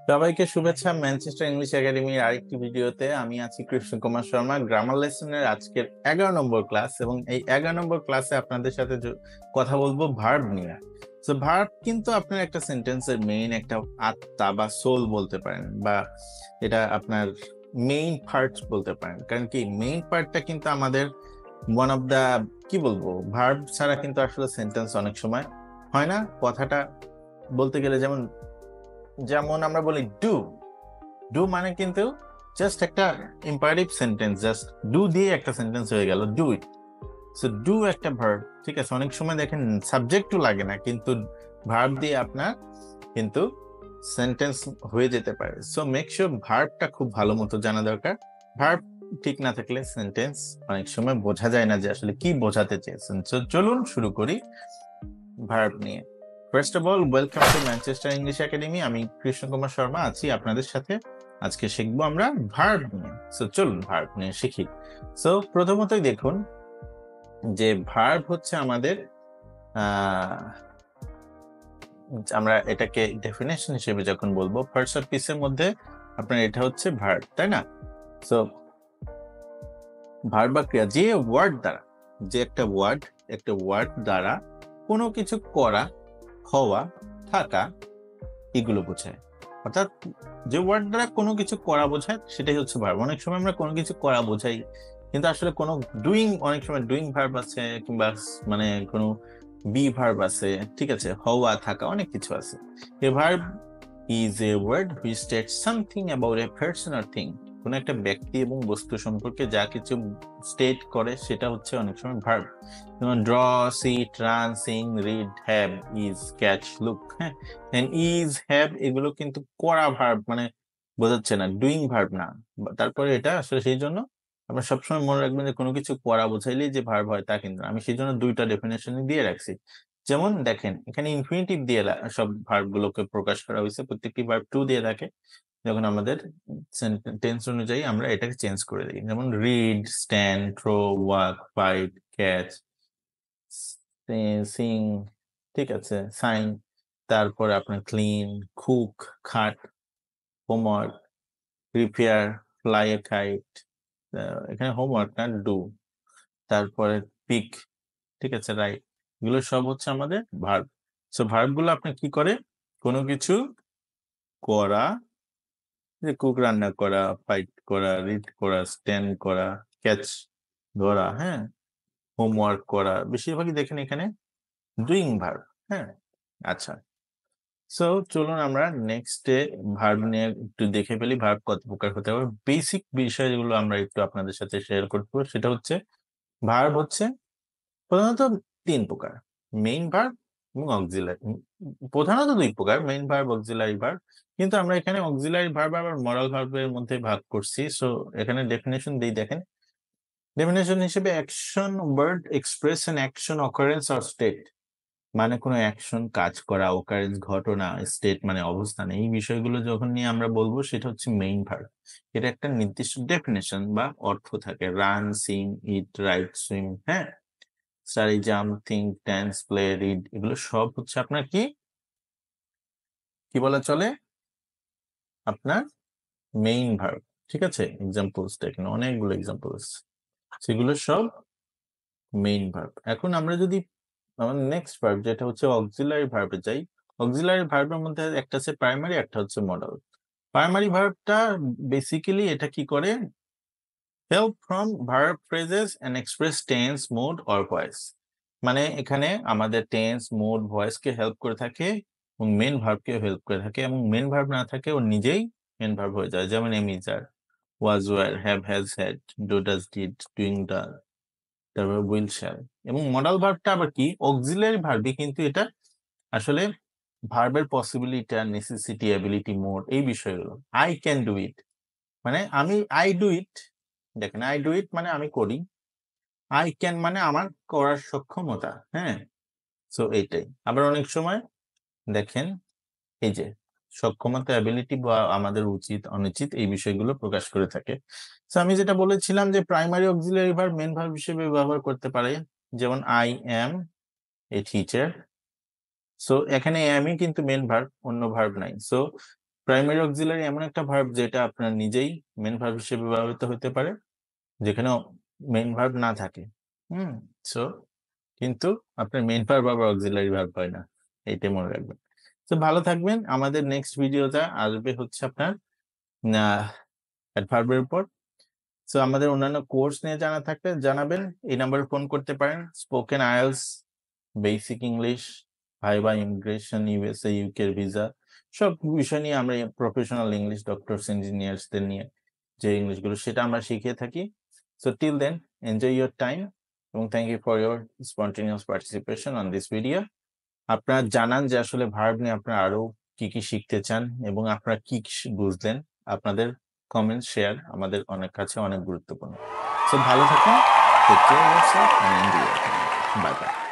সবাইকে শুভেচ্ছা Manchester English একাডেমির আরেকটি ভিডিওতে। আমি আছি কৃষ্ণ কুমার শর্মা। গ্রামার লেসনের আজকের 11 নম্বর ক্লাস, এবং এই 11 নম্বর ক্লাসে আপনাদের সাথে কথা বলবো ভার্ব নিয়ে। তো ভার্ব কিন্তু আপনার একটা সেন্টেন্সের মেইন একটা আত্মা বা সোল বলতে পারেন, বা এটা আপনার মেইন পার্ট বলতে পারেন। কারণ কি, মেইন পার্টটা কিন্তু আমাদের ওয়ান অফ দা, কি বলবো, ভার্ব ছাড়া কিন্তু আসলে সেন্টেন্স অনেক সময় হয় না। কথাটা বলতে গেলে যেমন যেমন আমরা বলি ডু, ডু মানে কিন্তু জাস্ট একটা ইম্পারেটিভ সেন্টেন্স, জাস্ট ডু দিয়ে একটা সেন্টেন্স হয়ে গেল, ডু ইট। সো ডু একটা ভার্ব, ঠিক আছে। অনেক সময় দেখেন সাবজেক্টও লাগে না, কিন্তু ভার্ব দিয়ে আপনার কিন্তু সেন্টেন্স হয়ে যেতে পারে। সো মেক শিওর ভার্বটা খুব ভালো মতো জানা দরকার। ভার্ব ঠিক না থাকলে সেন্টেন্স অনেক সময় বোঝা যায় না যে আসলে কি বোঝাতে চেয়েছেন। সো চলুন শুরু করি ভার্ব নিয়ে। First of all, welcome to Manchester English academy. আমি কৃষ্ণ কুমার শর্মা আছি আপনাদের সাথে। আজকে শিখবো আমরা ভার্ব নিয়ে। সো চলুন ভার্ব নিয়ে শিখি। সো প্রথমতই দেখুন যে ভার্ব হচ্ছে আমাদের আমরা এটাকে ডেফিনেশন হিসেবে যখন বলবো, ফার্স্ট অফ পিসের মধ্যে আপনার এটা হচ্ছে ভার্ব, তাই না? সো ভার্ব বা ক্রিয়া, যে ওয়ার্ড দ্বারা, যে একটা ওয়ার্ড দ্বারা কোনো কিছু করা, হওয়া, থাকা, এগুলো বোঝায়। অর্থাৎ যে ওয়ার্ড দ্বারা কোনো কিছু করা বোঝায় সেটাই হচ্ছে ভার্ব। অনেক সময় আমরা কোনো কিছু করা বোঝাই, কিন্তু আসলে কোনো ডুইং, অনেক সময় ডুইং ভার্ব আছে, কিংবা মানে কোনো বি ভার্ব আছে, ঠিক আছে, হওয়া, থাকা, অনেক কিছু আছে। A verb is a word which states something about a person or thing. কোন একটা ব্যক্তি এবং বস্তু সম্পর্কে যা কিছু স্টেট করে সেটা হচ্ছে অনেক সময় ভার্ব। যেমন draw, sit, run, sing, read, have, is, catch, look. হ্যাঁ, ইজ, হ্যাভ এগুলো কিন্তু করা ভার্ব, মানে বোঝাচ্ছে না, ডুইং ভার্ব না। তারপরে এটা আসলে সেই জন্য আপনার সবসময় মনে রাখবেন যে কোনো কিছু করা বোঝাইলেই যে ভার্ব হয় তা কিন্তু না। আমি সেই জন্য দুইটা ডেফিনেশন দিয়ে রাখছি। যেমন দেখেন, এখানে ইনফিনিটিভ দিয়ে সব ভার্ব গুলোকে প্রকাশ করা হয়েছে। প্রত্যেকটি ভার্ব টু দিয়ে থাকে। যখন আমাদের টেন্স অনুযায়ী আমরা এটাকে চেঞ্জ করে দিই। যেমন read, stand, throw, walk, fight, catch, sing, ঠিক আছে, সাইন। তারপরে আপনার clean, cook, cut, homework, repair, fly a kite. এখানে হোমওয়ার্ক না, ডু। তারপরে পিক, ঠিক আছে, রাইট। এগুলো সব হচ্ছে আমাদের ভার্ব। সো ভার্ব গুলো আপনি কি করে, কোনো কিছু করা, যে কুক রান্না করা, ফাইট করা, রিড করা, স্ট্যান্ড করা, ক্যাচ ধরা, হ্যাঁ, হোমওয়ার্ক করা, বেশিরভাগই দেখেন এখানে ডুইং ভার্ব। হ্যাঁ, আচ্ছা। সো চলুন আমরা নেক্সটে ভার্ব নিয়ে একটু দেখে ফেলি, ভার্ব কত প্রকার হতে পারে। বেসিক বিষয় যেগুলো আমরা একটু আপনাদের সাথে শেয়ার করবো সেটা হচ্ছে, ভার্ব হচ্ছে প্রধানত তিন প্রকার: মেইন ভার্ব এবং অক্সিলারি। প্রধানত দুই প্রকার, মেইন ভার্ব, অক্সিলারি ভার্ব। কিন্তু আমরা এখানে অক্সিলারি ভার্ব আবার মরাল ভার্বের মধ্যে ভাগ করছি। সো এখানে ডেফিনেশন দিই, দেখেন। ডেফিনেশন হিসেবে, action, word, express an action, occurrence or state. মানে কোনো অ্যাকশন, কাজ করা, অকারেন্স, ঘটনা, স্টেট মানে অবস্থান, এই বিষয়গুলো যখন নিয়ে আমরা বলবো সেটা হচ্ছে মেইন ভার্ব। এটা একটা নির্দিষ্ট ডেফিনেশন বা অর্থ থাকে। রান, সিং, ইট, রাইট, সুইম, হ্যাঁ, study, jump, think, dance, play, read, এগুলো সব হচ্ছে আপনার কি কি বলা চলে, আপনার মেইন ভার্ব। ঠিক আছে, এক্সাম্পলস দেখেন, অনেকগুলো এক্সাম্পলস, সেগুলো সব মেইন ভার্ব। এখন আমরা যদি আমাদের নেক্সট ভার্ব যেটা হচ্ছে অক্সিলারি ভার্বে যাই, অক্সিলারি ভার্বের মধ্যে একটা হচ্ছে প্রাইমারি, একটা হচ্ছে মডাল। প্রাইমারি ভার্বটা বেসিক্যালি এটা কি করে, help from verb phrases and express tense, mood or voice. মানে এখানে আমাদের টেন্স, মুড, ভয়েস কে হেল্প করে থাকে, এবং মেন ভার্বকে হেল্প করে থাকে। এবং মেন ভার্ব না থাকে, ও নিজেই মেন ভার্ব হয়ে যায়। যেমন am, is, are, was, were, have, has, had, do, does, did, doing, does, তারপর উইল, শ্যাল। এবং মডাল ভার্বটা আবার কি, অক্সিলারি ভার্বই, কিন্তু এটা আসলে ভার্বের পসিবিলিটি, নেসেসিটি, অ্যাবিলিটি, মোড, এই বিষয়গুলো। আই ক্যান ডু ইট, মানে আমি, আই ডু ইট, দেখেন, আই ডু ইট মানে আমি করি। আই ক্যান মানে আমার করার সক্ষমতা। হ্যাঁ, সো এইটাই। আবার অনেক সময় দেখেন, এই যে সক্ষমতা, অ্যাবিলিটি, বা আমাদের উচিত, অনুচিত, এই বিষয়গুলো প্রকাশ করে থাকে। তো আমি যেটা বলেছিলাম যে primary auxiliary verb main verb হিসেবে ব্যবহার করতে পারে। যেমন I am a teacher. So এখানে অ্যামই কিন্তু মেন ভার্ব, অন্য ভার্ব নাই। সো প্রাইমারি অক্সিলারি এমন একটা ভার্ব যেটা আপনার নিজেই মেইন ভার্ব হিসেবে ব্যবহৃত হতে পারে, যেখানে মেইন ভার্ব না থাকে। সো কিন্তু আপনার মেইন ভার্ব আবার অক্সিলারি ভার্ব হয় না, এইটাই মনে রাখবেন। তো ভালো থাকবেন। আমাদের নেক্সট ভিডিওটা আসবে হচ্ছে আপনার অ্যাডভার্বের উপর। সো আমাদের অন্যান্য কোর্স নিয়ে জানা থাকলে জানাবেন, এই নাম্বারে ফোন করতে পারেন। Spoken IELTS, basic English, viva, immigration, USA, ইউকের ভিসা, সব বিষয় নিয়ে আমরা প্রফেশনাল ইংলিশ ডক্টরস, ইঞ্জিনিয়ার্সদের নিয়ে যে ইংলিশগুলো সেটা আমরা শিখিয়ে থাকি। So till then, enjoy your time এবং thank you for your spontaneous participation on this video. আপনারা জানান যে আসলে ভার্ব নিয়ে আপনারা আরো কি কি শিখতে চান এবং আপনারা কি বুঝলেন। আপনাদের কমেন্ট শেয়ার আমাদের অনেক কাছে অনেক গুরুত্বপূর্ণ। সো ভালো থাকুন, take care of yourself and enjoy your time. Bye by.